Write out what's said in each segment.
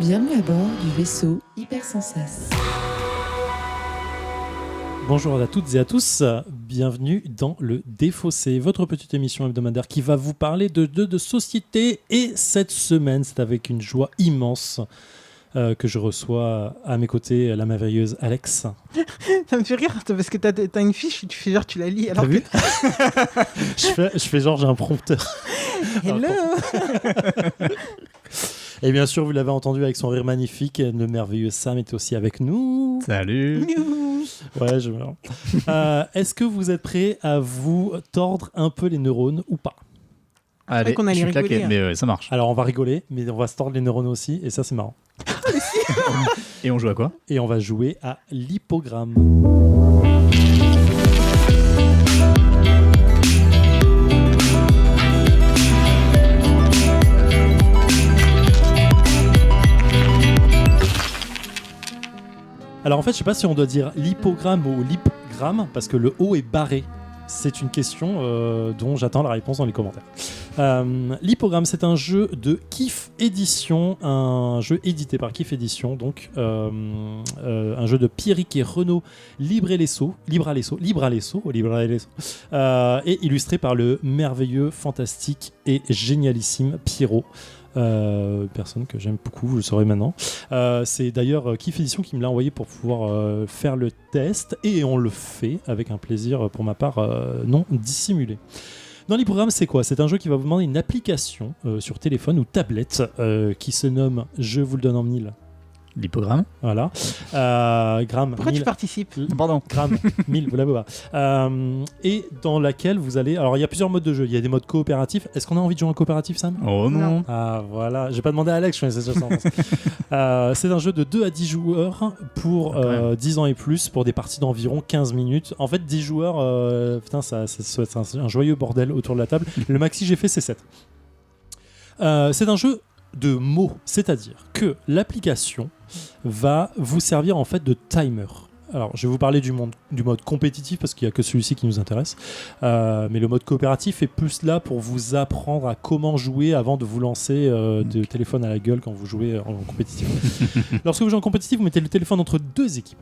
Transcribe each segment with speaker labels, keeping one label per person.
Speaker 1: Bienvenue à bord du vaisseau Hypersensas.
Speaker 2: Bonjour à toutes et à tous, bienvenue dans le Défaussé, votre petite émission hebdomadaire qui va vous parler de société. Et cette semaine, c'est avec une joie immense que je reçois à mes côtés la merveilleuse Alex.
Speaker 3: Ça me fait rire parce que t'as une fiche, tu fais genre tu la lis alors
Speaker 2: T'as vu je fais genre j'ai un prompteur.
Speaker 3: Hello.
Speaker 2: Et bien sûr, vous l'avez entendu avec son rire magnifique, le merveilleux Sam était aussi avec nous.
Speaker 4: Salut.
Speaker 2: Ouais, je meurs. Est-ce que vous êtes prêts à vous tordre un peu les neurones ou pas?
Speaker 4: Allez,
Speaker 3: qu'on allait
Speaker 4: je suis
Speaker 3: rigoler,
Speaker 4: claqué,
Speaker 3: hein.
Speaker 4: mais ça marche.
Speaker 2: Alors on va rigoler, mais on va se tordre les neurones aussi, et ça c'est marrant.
Speaker 4: Et on joue à quoi?
Speaker 2: Et on va jouer à l'hippogramme. Alors en fait, je sais pas si on doit dire l'hippogramme ou l'hipgramme, parce que le O est barré. C'est une question dont j'attends la réponse dans les commentaires. L'hippogramme, c'est un jeu de Kif Édition, un jeu édité par Kif Édition, donc un jeu de Pierrick et Renaud Libralesso, et illustré par le merveilleux, fantastique et génialissime Pierrot. Personne que j'aime beaucoup, je le saurai maintenant. C'est d'ailleurs Kif Edition qui me l'a envoyé pour pouvoir faire le test, et on le fait avec un plaisir pour ma part non dissimulé. Dans l'hippogramme, c'est quoi? C'est un jeu qui va vous demander une application sur téléphone ou tablette qui se nomme, je vous le donne en mille.
Speaker 4: L'hippogramme.
Speaker 2: Voilà. Gramme.
Speaker 3: Pourquoi
Speaker 2: 1000.
Speaker 3: tu participes?
Speaker 4: Pardon.
Speaker 2: Gramme, 1000, vous l'avez pas. Et dans laquelle vous allez... Alors, il y a plusieurs modes de jeu. Il y a des modes coopératifs. Est-ce qu'on a envie de jouer en coopératif, Sam?
Speaker 4: Oh non.
Speaker 2: Ah, voilà. J'ai pas demandé à Alex, je connaissais déjà ça. C'est un jeu de 2 à 10 joueurs pour 10 ans et plus, pour des parties d'environ 15 minutes. En fait, 10 joueurs, putain, ça va être un joyeux bordel autour de la table. Le maxi j'ai fait, c'est 7. C'est un jeu de mots, c'est-à-dire que l'application va vous servir en fait de timer. Alors, je vais vous parler du mode compétitif parce qu'il n'y a que celui-ci qui nous intéresse. Mais le mode coopératif est plus là pour vous apprendre à comment jouer avant de vous lancer de téléphone à la gueule quand vous jouez en compétitif. Lorsque vous jouez en compétitif, vous mettez le téléphone entre deux équipes.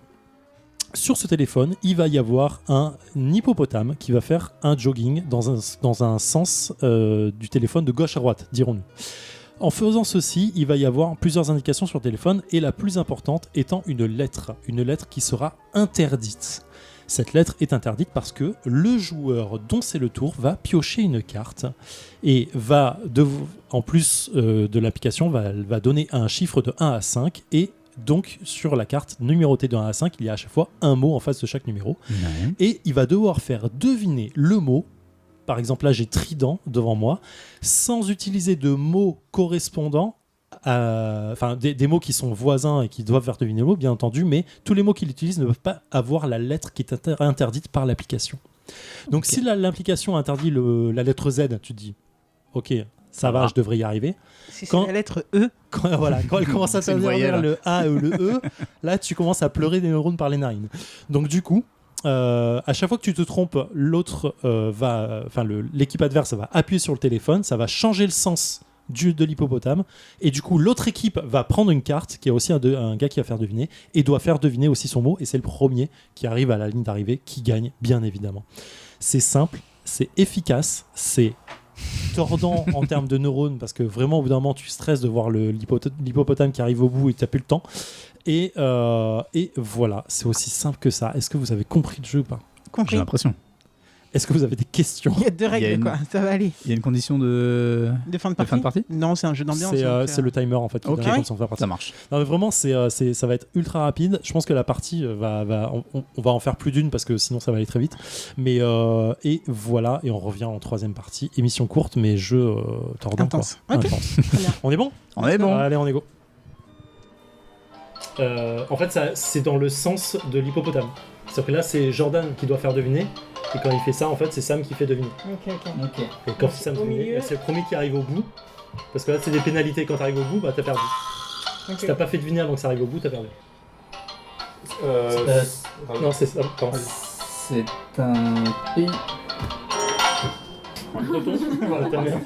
Speaker 2: Sur ce téléphone, il va y avoir un hippopotame qui va faire un jogging dans un sens du téléphone de gauche à droite, dirons-nous. En faisant ceci, il va y avoir plusieurs indications sur le téléphone, et la plus importante étant une lettre qui sera interdite. Cette lettre est interdite parce que le joueur dont c'est le tour va piocher une carte et en plus de l'application, va donner un chiffre de 1 à 5, et donc sur la carte numérotée de 1 à 5, il y a à chaque fois un mot en face de chaque numéro.
Speaker 4: Ouais.
Speaker 2: Et il va devoir faire deviner le mot. Par exemple, là, j'ai trident devant moi, sans utiliser de mots correspondants, enfin des mots qui sont voisins et qui doivent faire deviner le mot, bien entendu, mais tous les mots qu'il utilise ne peuvent pas avoir la lettre qui est interdite par l'application. Donc, si l'application interdit la lettre Z, tu te dis, ok, ça va, je devrais y arriver.
Speaker 3: Si c'est la lettre E.
Speaker 2: Quand elle commence à s'inverser le A ou le E, là, tu commences à pleurer des neurones par les narines. Donc, du coup, à chaque fois que tu te trompes, l'équipe adverse va appuyer sur le téléphone, ça va changer le sens de l'hippopotame, et du coup l'autre équipe va prendre une carte qui a aussi un gars qui va faire deviner, et doit faire deviner aussi son mot, et c'est le premier qui arrive à la ligne d'arrivée qui gagne, bien évidemment. C'est simple, c'est efficace, c'est tordant en termes de neurones, parce que vraiment au bout d'un moment tu stresses de voir l'hippopotame qui arrive au bout et tu n'as plus le temps. Et voilà, c'est aussi simple que ça. Est-ce que vous avez compris le jeu ou pas?
Speaker 3: Compris.
Speaker 4: J'ai l'impression.
Speaker 2: Est-ce que vous avez des questions?
Speaker 3: Il y a 2 règles, quoi. Ça va aller.
Speaker 4: Il y a une condition de
Speaker 3: fin de partie. Non, c'est un jeu d'ambiance.
Speaker 2: C'est le timer en fait qui donne la condition de faire partie.
Speaker 4: Ça marche.
Speaker 2: Non, mais vraiment, ça va être ultra rapide. Je pense que la partie on va en faire plus d'une parce que sinon ça va aller très vite. Mais et voilà, et on revient en 3e partie. Émission courte, mais jeu tordant.
Speaker 3: Intense.
Speaker 2: Quoi.
Speaker 3: Okay.
Speaker 2: Intense. On est bon?
Speaker 4: On est bon.
Speaker 2: Allez, on est go. En fait, c'est dans le sens de l'hippopotame. C'est-à-dire que là, c'est Jordan qui doit faire deviner. Et quand il fait ça, en fait, c'est Sam qui fait deviner.
Speaker 3: Ok.
Speaker 2: Et quand c'est Sam qui devine, c'est le premier qui arrive au bout. Parce que là, c'est des pénalités. Quand tu arrives au bout, bah t'as perdu. Si t'as pas fait deviner avant que ça arrive au bout, t'as perdu. Non, c'est ça.
Speaker 4: C'est un pays.
Speaker 2: Voilà, t'as bien.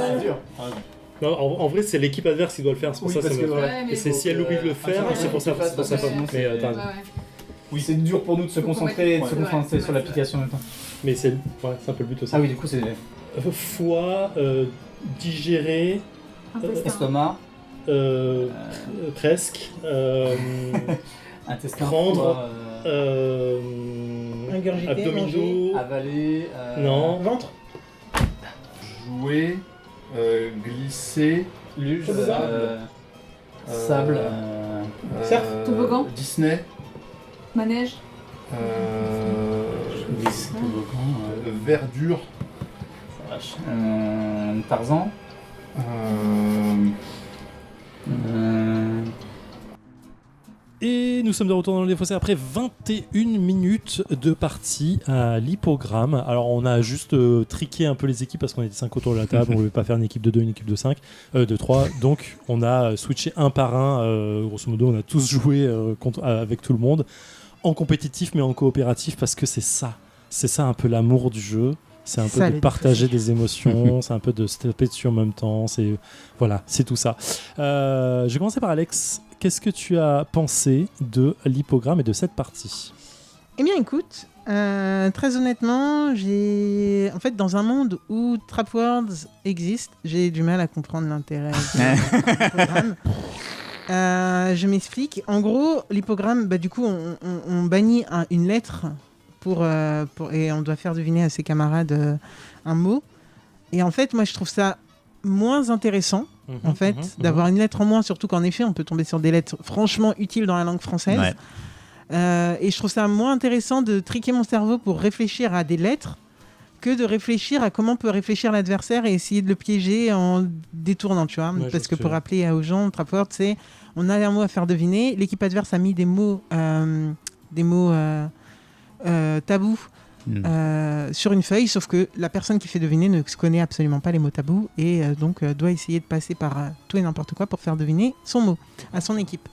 Speaker 4: C'est dur.
Speaker 2: Non, en vrai, c'est l'équipe adverse qui doit le faire. C'est pour ça que c'est
Speaker 5: Ouais, mais
Speaker 2: Et c'est si elle oublie de le faire, c'est pour ça.
Speaker 4: parce que sinon,
Speaker 2: Mais t'as raison.
Speaker 5: Ouais.
Speaker 4: Oui, c'est dur pour nous de se concentrer et de se concentrer sur l'application en même temps.
Speaker 2: Mais c'est un peu le but aussi.
Speaker 4: Ah oui, du coup, c'est
Speaker 2: Foie, digérer,
Speaker 4: estomac,
Speaker 2: presque.
Speaker 4: intestin,
Speaker 2: Prendre.
Speaker 4: foie,
Speaker 3: Ingurgiter,
Speaker 2: abdominaux.
Speaker 4: avaler,
Speaker 2: Non.
Speaker 3: Ventre.
Speaker 6: Jouer, glisser,
Speaker 4: luge,
Speaker 6: Sable.
Speaker 4: sable,
Speaker 3: Surf.
Speaker 5: Toboggan.
Speaker 6: Disney,
Speaker 5: Manège.
Speaker 6: verdure,
Speaker 4: Tarzan,
Speaker 2: Et nous sommes de retour dans le défaussé après 21 minutes de partie à l'hippogramme. Alors on a juste triqué un peu les équipes parce qu'on était 5 autour de la table, on ne voulait pas faire une équipe de 2, une équipe de 5, de 3. Donc on a switché un par un, grosso modo on a tous joué avec tout le monde, en compétitif mais en coopératif parce que c'est ça un peu l'amour du jeu. C'est un peu
Speaker 3: Ça,
Speaker 2: de
Speaker 3: les
Speaker 2: partager
Speaker 3: défaussés.
Speaker 2: des émotions, c'est un peu de se taper dessus en même temps, c'est tout ça. Je vais commencer par Alex. Qu'est-ce que tu as pensé de l'hippogramme et de cette partie ?
Speaker 3: Eh bien, écoute, très honnêtement, en fait, dans un monde où Trap Words existe, j'ai du mal à comprendre l'intérêt de l'hippogramme. Je m'explique. En gros, l'hippogramme, du coup, on bannit une lettre et on doit faire deviner à ses camarades un mot. Et en fait, moi, je trouve ça moins intéressant, en fait, d'avoir une lettre en moins, surtout qu'en effet, on peut tomber sur des lettres franchement utiles dans la langue française.
Speaker 4: Ouais.
Speaker 3: Et je trouve ça moins intéressant de triquer mon cerveau pour réfléchir à des lettres que de réfléchir à comment peut réfléchir l'adversaire et essayer de le piéger en détournant, tu vois.
Speaker 2: Ouais,
Speaker 3: Parce que pour rappeler aux gens, Trapword, c'est on a un mot à faire deviner, l'équipe adverse a mis des mots tabous sur une feuille, sauf que la personne qui fait deviner ne connaît absolument pas les mots tabous et donc doit essayer de passer par tout et n'importe quoi pour faire deviner son mot à son équipe.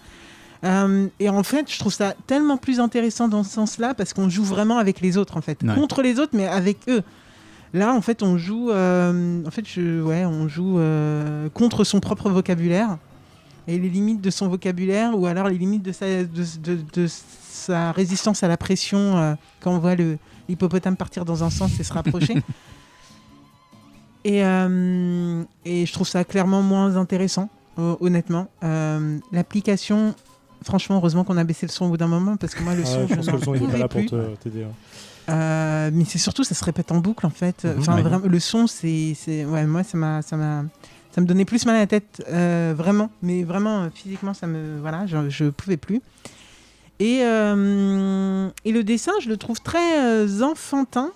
Speaker 3: Et en fait, je trouve ça tellement plus intéressant dans ce sens-là parce qu'on joue vraiment avec les autres, en fait, contre les autres, mais avec eux. Là, en fait, on joue, contre son propre vocabulaire et les limites de son vocabulaire, ou alors les limites de sa résistance à la pression quand on voit l'hippopotame partir dans un sens et se rapprocher. Et je trouve ça clairement moins intéressant, honnêtement. L'application, franchement, heureusement qu'on a baissé le son au bout d'un moment, parce que moi, le son,
Speaker 2: je pense que le son il est pas là pour
Speaker 3: plus.
Speaker 2: t'aider.
Speaker 3: Mais c'est surtout, ça se répète en boucle, en fait. Vraiment, le son, ouais, moi, ça me donnait plus mal à la tête, vraiment. Mais vraiment, physiquement, je pouvais plus. Et le dessin, je le trouve très enfantin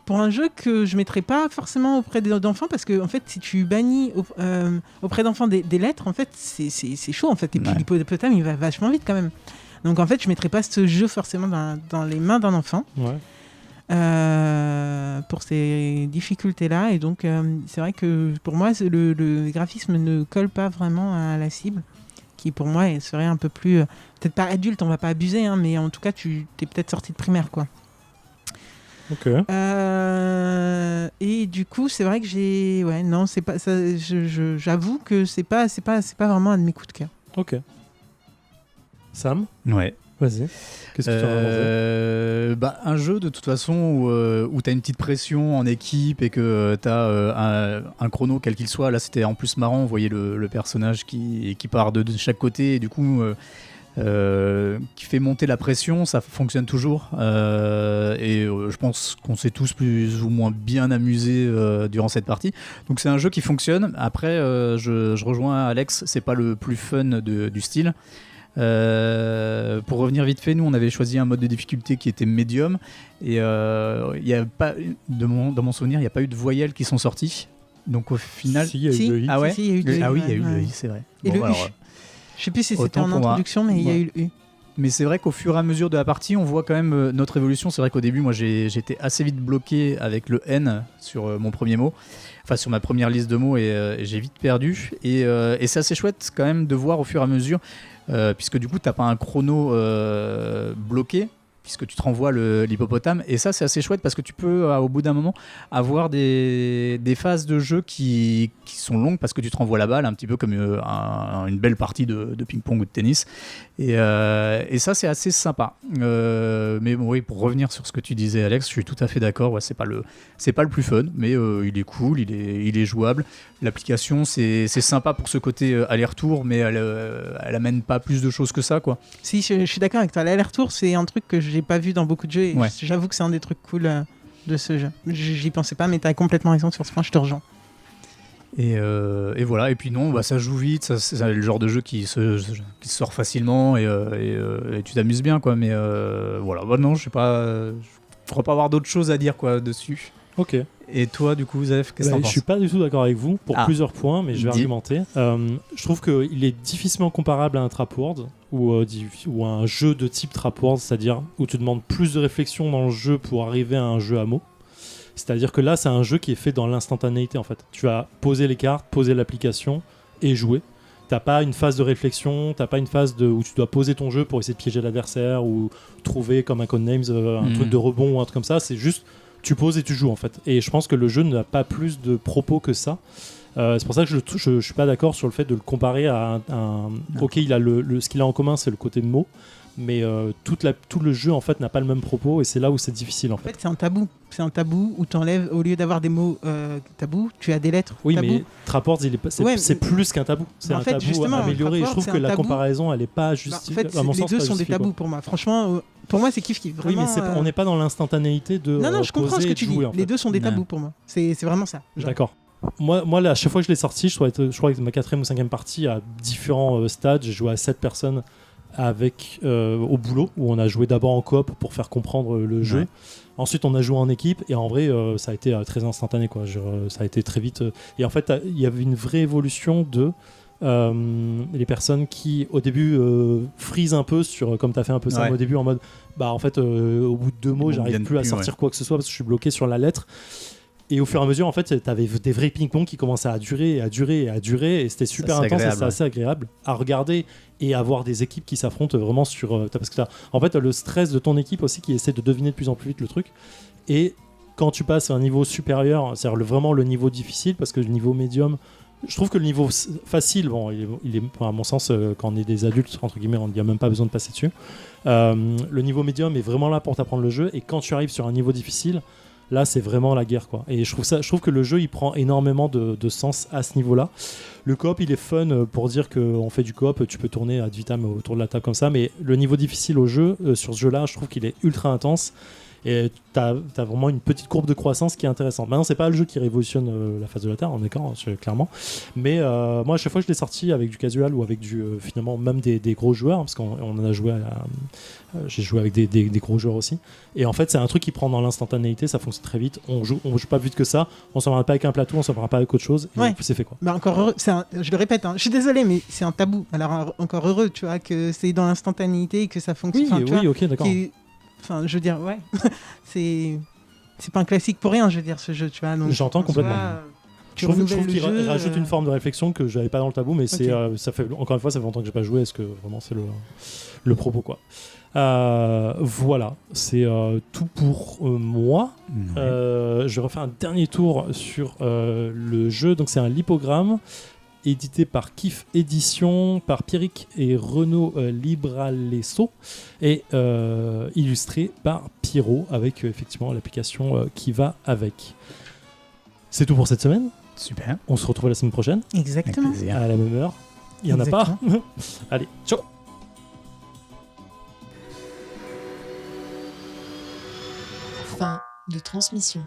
Speaker 3: pour un jeu que je mettrais pas forcément auprès d'enfants, parce que en fait, si tu bannis auprès d'enfants des lettres, en fait, c'est chaud, en fait. Et puis l'hippopotame, il va vachement vite quand même. Donc en fait, je mettrais pas ce jeu forcément dans les mains d'un enfant.
Speaker 2: Ouais.
Speaker 3: Pour ces difficultés-là. Et donc, c'est vrai que pour moi, le graphisme ne colle pas vraiment à la cible, qui pour moi serait un peu plus... peut-être pas adulte, on va pas abuser, hein, mais en tout cas, tu es peut-être sorti de primaire, quoi.
Speaker 2: Ok.
Speaker 3: Et du coup, c'est vrai que j'ai... Ouais, non, c'est pas... j'avoue que c'est pas vraiment un de mes coups de cœur.
Speaker 2: Ok. Sam ?
Speaker 4: Ouais.
Speaker 2: Vas-y. Qu'est-ce que tu en as pensé ?
Speaker 4: Un jeu de toute façon où tu as une petite pression en équipe et que tu as un chrono quel qu'il soit. Là, c'était en plus marrant, vous voyez le personnage qui part de chaque côté et du coup qui fait monter la pression, ça fonctionne toujours. Je pense qu'on s'est tous plus ou moins bien amusés durant cette partie. Donc c'est un jeu qui fonctionne. Après, je rejoins Alex, c'est pas le plus fun du style. Pour revenir vite fait, nous on avait choisi un mode de difficulté qui était médium et y a pas, dans mon souvenir il n'y a pas eu de voyelles qui sont sorties, donc au final
Speaker 2: Si, il y a eu le i.
Speaker 4: ah ouais,
Speaker 3: Si, il y a eu le i,
Speaker 4: ah oui il y a eu
Speaker 3: ouais.
Speaker 4: le i, c'est vrai.
Speaker 3: Et le U.
Speaker 4: alors,
Speaker 3: Je sais plus si c'était
Speaker 4: autant
Speaker 3: en
Speaker 4: pour moi.
Speaker 3: introduction, mais il y a eu le U.
Speaker 4: mais c'est vrai qu'au fur et à mesure de la partie on voit quand même notre évolution. C'est vrai qu'au début moi j'étais assez vite bloqué avec le N sur mon premier mot, enfin sur ma première liste de mots et j'ai vite perdu et c'est assez chouette quand même de voir au fur et à mesure puisque du coup t'as pas un chrono bloqué, puisque tu te renvoies l'hippopotame. Et ça, c'est assez chouette parce que tu peux, au bout d'un moment, avoir des phases de jeu qui sont longues parce que tu te renvoies la balle, un petit peu comme une belle partie de ping-pong ou de tennis. Et ça, c'est assez sympa. Mais bon, oui, pour revenir sur ce que tu disais, Alex, je suis tout à fait d'accord. Ouais, c'est pas le plus fun, mais il est cool, il est jouable. L'application, c'est sympa pour ce côté aller-retour, mais elle amène pas plus de choses que ça, quoi.
Speaker 3: Si, je suis d'accord avec toi. L'aller-retour, c'est un truc que j'ai pas vu dans beaucoup de jeux. Et
Speaker 4: Ouais.
Speaker 3: j'avoue que c'est un des trucs cool de ce jeu. J'y pensais pas, mais t'as complètement raison sur ce point. Je te rejoins.
Speaker 4: Et voilà. Et puis non, bah, ça joue vite. C'est le genre de jeu qui se sort facilement et tu t'amuses bien, quoi. Mais voilà. Bah, non, je crois pas avoir d'autres choses à dire, quoi, dessus.
Speaker 2: Ok.
Speaker 4: Et toi, du coup, Zef, qu'est-ce que t'en
Speaker 2: Je
Speaker 4: penses?
Speaker 2: suis pas du tout d'accord avec vous pour plusieurs points, mais je vais
Speaker 4: Dis.
Speaker 2: argumenter. Je trouve qu'il est difficilement comparable à un Trapward ou à un jeu de type Trapward, c'est-à-dire où tu demandes plus de réflexion dans le jeu pour arriver à un jeu à mots. C'est-à-dire que là, c'est un jeu qui est fait dans l'instantanéité, en fait. Tu vas poser les cartes, poser l'application et jouer. T'as pas une phase de réflexion, t'as pas une phase où tu dois poser ton jeu pour essayer de piéger l'adversaire ou trouver comme un Codenames un truc de rebond ou un truc comme ça. C'est juste tu poses et tu joues, en fait. Et je pense que le jeu n'a pas plus de propos que ça. C'est pour ça que je suis pas d'accord sur le fait de le comparer à un... Ok, il a ce qu'il a en commun, c'est le côté mots, mais tout le jeu, en fait, n'a pas le même propos, et c'est là où c'est difficile, en
Speaker 3: En
Speaker 2: fait.
Speaker 3: fait, c'est un tabou. C'est un tabou où t'enlèves, au lieu d'avoir des mots tabous, tu as des lettres
Speaker 2: Oui,
Speaker 3: tabous.
Speaker 2: mais Trapward, c'est plus qu'un tabou. C'est
Speaker 3: en
Speaker 2: un
Speaker 3: fait,
Speaker 2: tabou
Speaker 3: justement,
Speaker 2: amélioré. Et je
Speaker 3: Trapward,
Speaker 2: trouve
Speaker 3: c'est
Speaker 2: que
Speaker 3: un
Speaker 2: la
Speaker 3: tabou.
Speaker 2: comparaison, elle est pas
Speaker 3: En
Speaker 2: justifiée.
Speaker 3: fait,
Speaker 2: à mon
Speaker 3: les
Speaker 2: sens,
Speaker 3: deux
Speaker 2: pas
Speaker 3: sont des
Speaker 2: justifiée,
Speaker 3: tabous
Speaker 2: quoi.
Speaker 3: pour moi. Franchement, pour moi, c'est kiff-kiff.
Speaker 2: Oui,
Speaker 3: Vraiment,
Speaker 2: mais on n'est pas dans l'instantanéité de
Speaker 3: Non, je comprends
Speaker 2: poser
Speaker 3: ce
Speaker 2: et
Speaker 3: que
Speaker 2: de
Speaker 3: tu dis.
Speaker 2: jouer, en fait.
Speaker 3: Les deux sont des
Speaker 4: Ouais.
Speaker 3: tabous pour moi. C'est vraiment ça. Genre.
Speaker 2: D'accord. Moi là, à chaque fois que je l'ai sorti, je crois que ma 4e ou 5e partie, à différents stades, j'ai joué à 7 personnes au boulot, où on a joué d'abord en coop pour faire comprendre le jeu.
Speaker 4: Ouais.
Speaker 2: Ensuite, on a joué en équipe, et en vrai, ça a été très instantané, quoi. Ça a été très vite. Et en fait, il y avait une vraie évolution de les personnes qui, au début, frisent un peu comme tu as fait un peu ça
Speaker 4: Ouais.
Speaker 2: au début, en mode, bah en fait, au bout de 2 mots,
Speaker 4: Bon,
Speaker 2: j'arrive
Speaker 4: viennent
Speaker 2: plus à
Speaker 4: plus,
Speaker 2: sortir quoi que ce soit parce que je suis bloqué sur la lettre. Et au fur et à mesure, en fait, t'avais des vrais ping-pong qui commençaient à durer et à durer et à durer, et c'était super
Speaker 4: Ça, c'est
Speaker 2: intense, et
Speaker 4: agréable,
Speaker 2: c'était assez agréable à regarder et à voir des équipes qui s'affrontent vraiment parce que t'as en fait le stress de ton équipe aussi qui essaie de deviner de plus en plus vite le truc. Et quand tu passes à un niveau supérieur, c'est-à-dire vraiment le niveau difficile, parce que le niveau médium, je trouve que le niveau facile, bon, il est à mon sens, quand on est des adultes, entre guillemets, il n'y a même pas besoin de passer dessus. Le niveau médium est vraiment là pour t'apprendre le jeu, et quand tu arrives sur un niveau difficile, là c'est vraiment la guerre, quoi. Et je trouve que le jeu il prend énormément de sens à ce niveau-là. Le coop il est fun pour dire qu'on fait du coop, tu peux tourner ad vitam autour de la table comme ça, mais le niveau difficile au jeu, sur ce jeu-là, je trouve qu'il est ultra intense. Et t'as vraiment une petite courbe de croissance qui est intéressante. Maintenant, c'est pas le jeu qui révolutionne la face de la Terre, on est d'accord, clairement. Mais moi, à chaque fois que je l'ai sorti avec du casual ou avec finalement même des gros joueurs, parce qu'on en a joué j'ai joué avec des gros joueurs aussi. Et en fait, c'est un truc qui prend dans l'instantanéité, ça fonctionne très vite. On joue pas plus vite que ça. On s'en va pas avec un plateau, on s'en va pas avec autre chose. Et
Speaker 3: Ouais.
Speaker 2: c'est fait, quoi.
Speaker 3: Bah encore heureux, je le répète, je suis désolé, mais c'est un tabou. Alors encore heureux, tu vois, que c'est dans l'instantanéité et que ça fonctionne.
Speaker 2: Oui,
Speaker 3: Enfin, tu vois,
Speaker 2: ok, d'accord.
Speaker 3: Enfin, je veux dire, ouais, c'est pas un classique pour rien, je veux dire, ce jeu, tu vois. Donc,
Speaker 2: J'entends
Speaker 3: en soi,
Speaker 2: complètement.
Speaker 3: tu
Speaker 2: Je trouve
Speaker 3: renouvelles
Speaker 2: qu'il
Speaker 3: le jeu,
Speaker 2: rajoute une forme de réflexion que j'avais pas dans le tabou, mais ça fait encore une fois, ça fait longtemps que j'ai pas joué. Est-ce que vraiment c'est le propos, quoi. Voilà, c'est tout pour moi. Je vais refaire un dernier tour sur le jeu. Donc c'est un lipogramme édité par Kif Édition, par Pierrick et Renaud Libralesso, et illustré par Pierrot, avec effectivement l'application qui va avec. C'est tout pour cette semaine.
Speaker 4: Super.
Speaker 2: On se retrouve la semaine prochaine,
Speaker 3: Exactement.
Speaker 4: Avec plaisir.
Speaker 2: à la même heure. Il n'y en a pas. Allez, ciao.
Speaker 1: Fin de transmission.